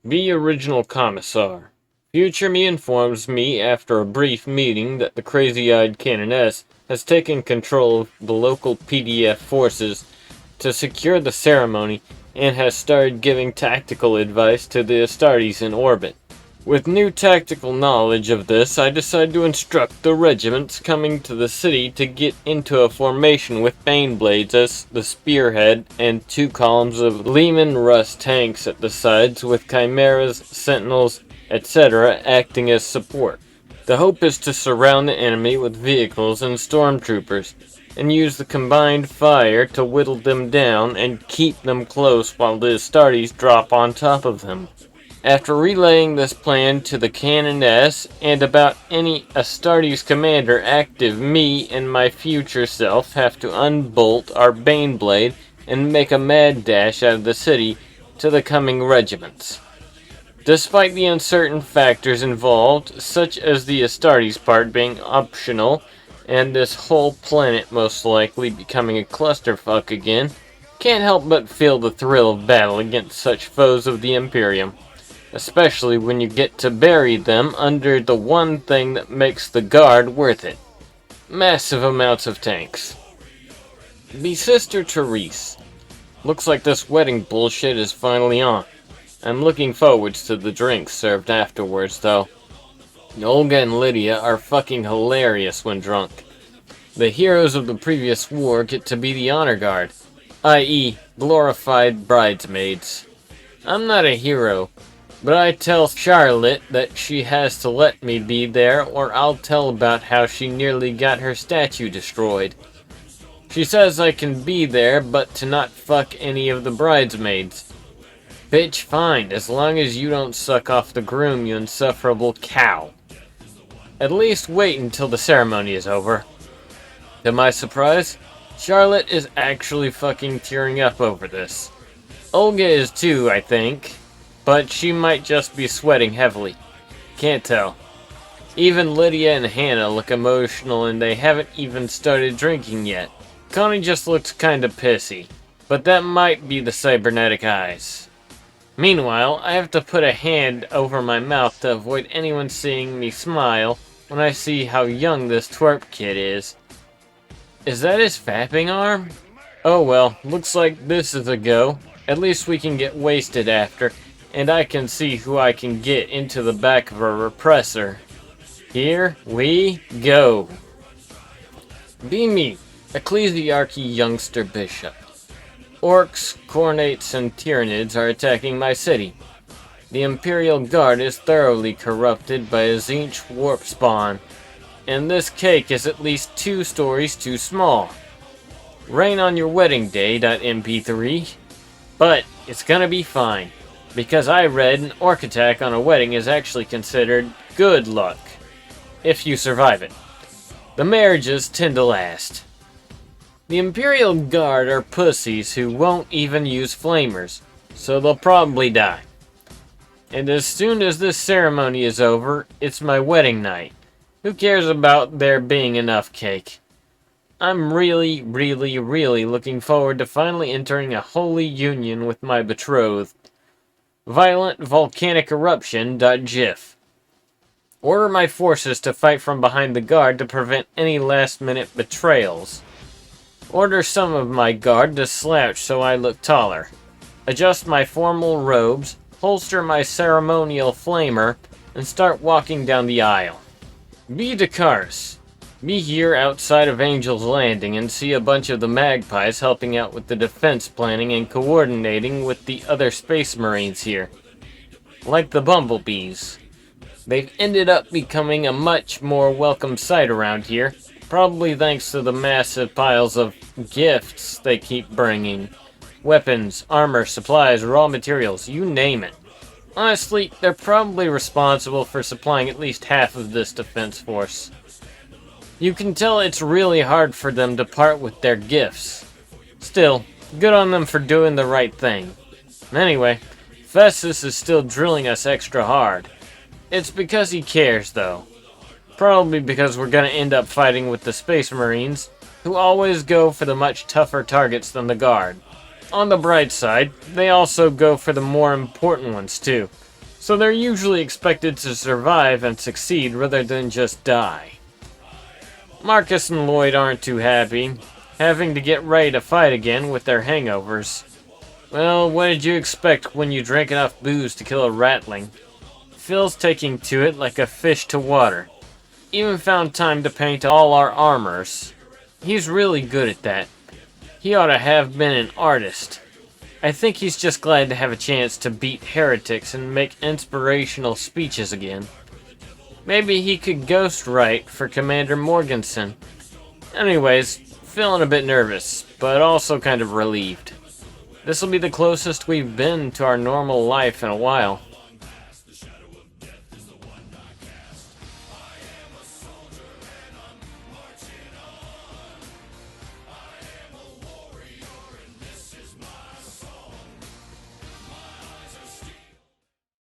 The original commissar. Future me informs me after a brief meeting that the crazy-eyed Canoness has taken control of the local PDF forces to secure the ceremony and has started giving tactical advice to the Astartes in orbit. With new tactical knowledge of this, I decide to instruct the regiments coming to the city to get into a formation with Baneblades as the spearhead and two columns of Leman Russ tanks at the sides with chimeras, sentinels, etc. acting as support. The hope is to surround the enemy with vehicles and stormtroopers, and use the combined fire to whittle them down and keep them close while the Astartes drop on top of them. After relaying this plan to the Canoness and about any Astartes commander active, me and my future self have to unbolt our Baneblade and make a mad dash out of the city to the coming regiments. Despite the uncertain factors involved, such as the Astartes part being optional and this whole planet most likely becoming a clusterfuck again, can't help but feel the thrill of battle against such foes of the Imperium. Especially when you get to bury them under the one thing that makes the guard worth it. Massive amounts of tanks. The Sister Therese. Looks like this wedding bullshit is finally on. I'm looking forwards to the drinks served afterwards though. Olga and Lydia are fucking hilarious when drunk. The heroes of the previous war get to be the honor guard, i.e. glorified bridesmaids. I'm not a hero, but I tell Charlotte that she has to let me be there or I'll tell about how she nearly got her statue destroyed. She says I can be there but to not fuck any of the bridesmaids. Bitch, fine, as long as you don't suck off the groom, you insufferable cow. At least wait until the ceremony is over. To my surprise, Charlotte is actually fucking tearing up over this. Olga is too, I think. But she might just be sweating heavily. Can't tell. Even Lydia and Hannah look emotional and they haven't even started drinking yet. Connie just looks kinda pissy. But that might be the cybernetic eyes. Meanwhile, I have to put a hand over my mouth to avoid anyone seeing me smile when I see how young this twerp kid is. Is that his fapping arm? Oh well, looks like this is a go. At least we can get wasted after. And I can see who I can get into the back of a repressor. Here we go. Be me, Ecclesiarchy youngster bishop. Orcs, Khornates, and Tyranids are attacking my city. The Imperial Guard is thoroughly corrupted by a Tzeentch warp spawn, and this cake is at least 2 stories too small. Rain on your wedding day, .mp3. But it's gonna be fine. Because I read an orc attack on a wedding is actually considered good luck, if you survive it. The marriages tend to last. The Imperial Guard are pussies who won't even use flamers, so they'll probably die. And as soon as this ceremony is over, it's my wedding night. Who cares about there being enough cake? I'm really looking forward to finally entering a holy union with my betrothed. Violent volcanic eruption.gif. Order my forces to fight from behind the guard to prevent any last-minute betrayals. Order some of my guard to slouch so I look taller. Adjust my formal robes, holster my ceremonial flamer, and start walking down the aisle. Be Dakaris. Be here outside of Angel's Landing and see a bunch of the magpies helping out with the defense planning and coordinating with the other space marines here. Like the bumblebees. They've ended up becoming a much more welcome sight around here, probably thanks to the massive piles of gifts they keep bringing. Weapons, armor, supplies, raw materials, you name it. Honestly, they're probably responsible for supplying at least half of this defense force. You can tell it's really hard for them to part with their gifts. Still, good on them for doing the right thing. Anyway, Festus is still drilling us extra hard. It's because he cares, though. Probably because we're gonna end up fighting with the Space Marines, who always go for the much tougher targets than the Guard. On the bright side, they also go for the more important ones, too. so they're usually expected to survive and succeed rather than just die. Marcus and Lloyd aren't too happy, having to get ready to fight again with their hangovers. Well, what did you expect when you drank enough booze to kill a ratling? Phil's taking to it like a fish to water. Even found time to paint all our armors. He's really good at that. He ought to have been an artist. I think he's just glad to have a chance to beat heretics and make inspirational speeches again. Maybe he could ghostwrite for Commander Morganson. Anyways, feeling a bit nervous, but also kind of relieved. This'll be the closest we've been to our normal life in a while.